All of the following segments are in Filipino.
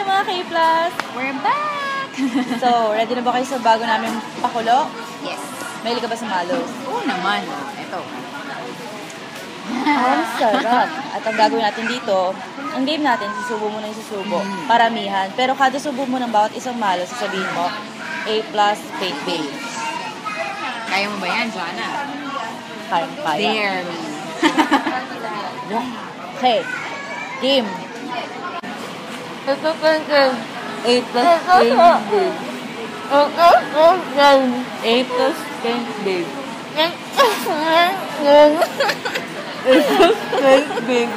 Hi mga K-Plus! We're back! So, ready na ba kayo sa bago namin pakulo? Yes. Mahilig ka ba sa malos? Oo naman. Ito. Ang sarap! At ang gagawin natin dito, ang game natin, susubo mo na yung susubo. Paramihan. Pero kada subo mo ng bawat isang malos, sasabihin mo, A+ fake base. Kaya mo ba yan, Joanna? Kaya. Dare me. Okay. Game. Ito A+ fake base. A+ fake base. Fake big.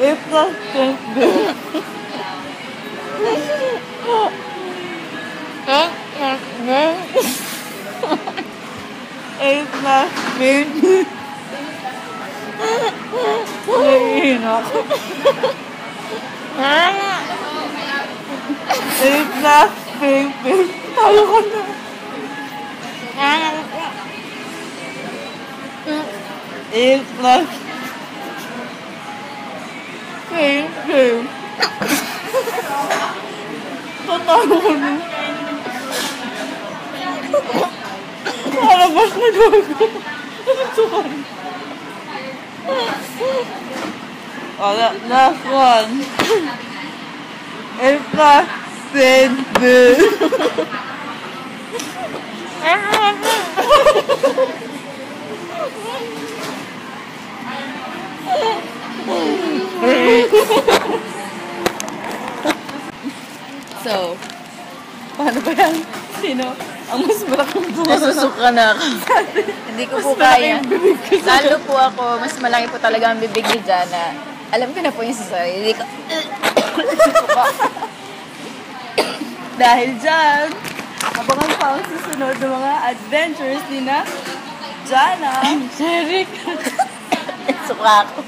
If the fake big. If the fake big. Naiinak. If the fake big. Tayo ko na. If the fake big. Tatalo ko na. Parabas na gago. Sorry. Last one. If the fake big. So, paano ba yan? Sino? Ang mas malaking buwan. Nasusuka na ako. Hindi ko po kaya. Lalo po ako, mas malaki po talaga ang bibig ni Jana. Alam ko na po yung sa sarili ko. Dahil dyan, abangan pa ang susunod ng mga adventures ni na Jana. Jeric. Suka ako.